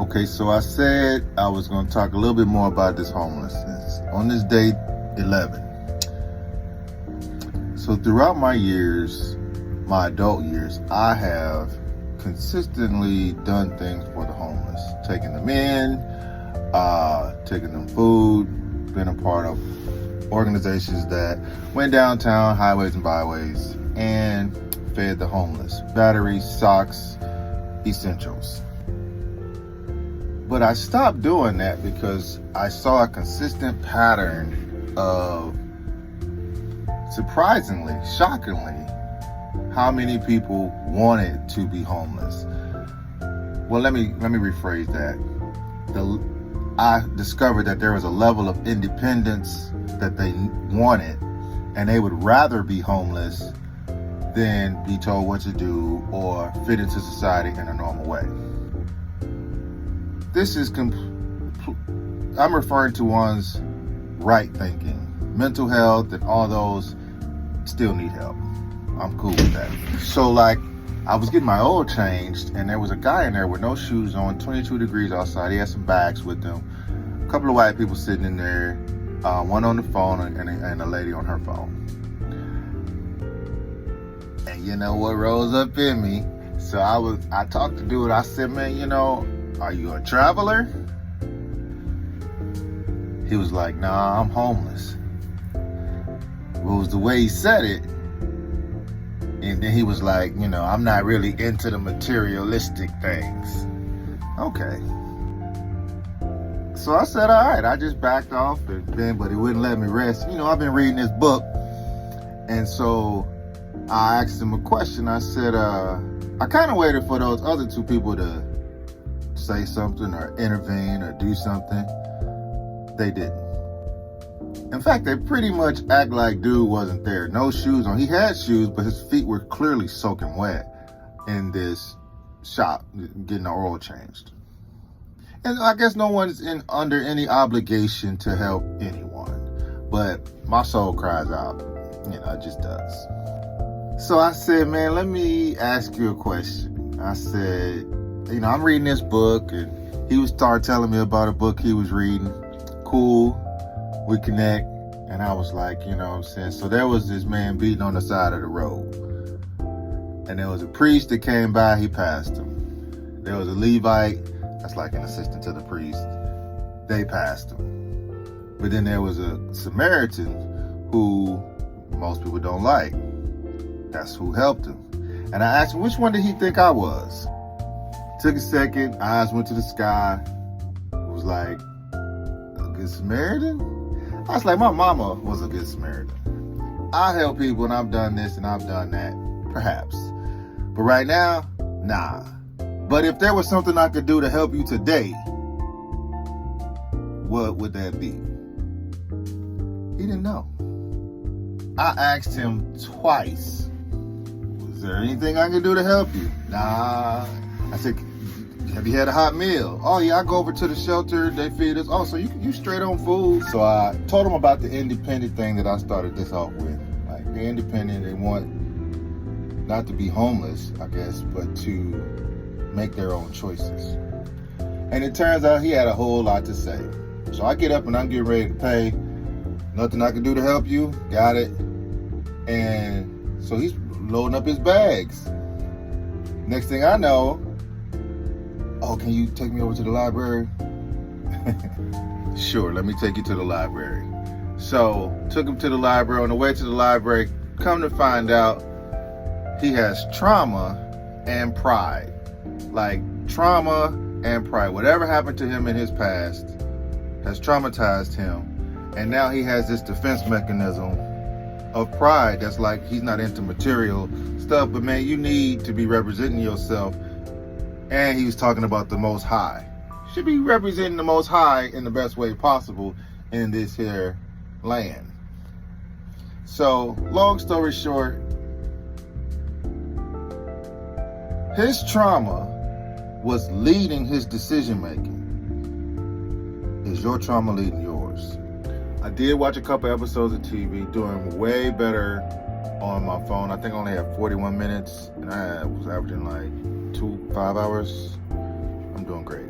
Okay, so I said I was going to talk a little bit more about this homelessness on this day 11. So throughout my years, my adult years, I have consistently done things for the homeless, taking them in, taking them food, been a part of organizations that went downtown, highways and byways, and fed the homeless, batteries, socks, essentials. But I stopped doing that because I saw a consistent pattern of, surprisingly, shockingly, how many people wanted to be homeless. Well, let me rephrase that. I discovered that there was a level of independence that they wanted, and they would rather be homeless than be told what to do or fit into society in a normal way. This is, I'm referring to one's right thinking. Mental health and all those still need help. I'm cool with that. So like, I was getting my oil changed and there was a guy in there with no shoes on, 22 degrees outside. He had some bags with him. A couple of white people sitting in there, one on the phone and a lady on her phone. And you know what rose up in me? So I talked to dude. I said, man, are you a traveler? He was like, nah, I'm homeless. It was the way he said it. And then he was like, I'm not really into the materialistic things. Okay. So I said, all right. I just backed off, but he wouldn't let me rest. I've been reading this book. And so I asked him a question. I said, I kind of waited for those other two people to say something or intervene or do something. They didn't. In fact, they pretty much act like dude wasn't there. No shoes on. He had shoes, but his feet were clearly soaking wet in this shop getting the oil changed. And I guess no one's under any obligation to help anyone. But my soul cries out. It just does. So I said, man, let me ask you a question. I said, I'm reading this book, and he started telling me about a book he was reading. Cool, we connect, and I was like, what I'm saying? So there was this man beating on the side of the road, and there was a priest that came by, he passed him. There was a Levite, that's like an assistant to the priest, they passed him. But then there was a Samaritan who most people don't like. That's who helped him. And I asked him, which one did he think I was? Took a second, eyes went to the sky. It was like, a good Samaritan? I was like, my mama was a good Samaritan. I help people and I've done this and I've done that, perhaps. But right now, nah. But if there was something I could do to help you today, what would that be? He didn't know. I asked him twice, was there anything I can do to help you? Nah. I said, have you had a hot meal? Oh yeah, I go over to the shelter, they feed us. Oh, so you straight on food? So I told them about the independent thing that I started this off with. Like, they're independent, they want not to be homeless, I guess, but to make their own choices. And it turns out he had a whole lot to say. So I get up and I'm getting ready to pay. Nothing I can do to help you? Got it. And so he's loading up his bags. Next thing I know, oh, can you take me over to the library? Sure, let me take you to the library. So, took him to the library. On the way to the library, come to find out, he has trauma and pride. Like, trauma and pride. Whatever happened to him in his past has traumatized him. And now he has this defense mechanism of pride that's like, he's not into material stuff, but man, you need to be representing yourself. And he was talking about the Most High. Should be representing the Most High in the best way possible in this here land. So, long story short, his trauma was leading his decision making. Is your trauma leading yours? I did watch a couple episodes of TV, doing way better on my phone. I think I only had 41 minutes, and I was averaging like 5 hours. I'm doing great.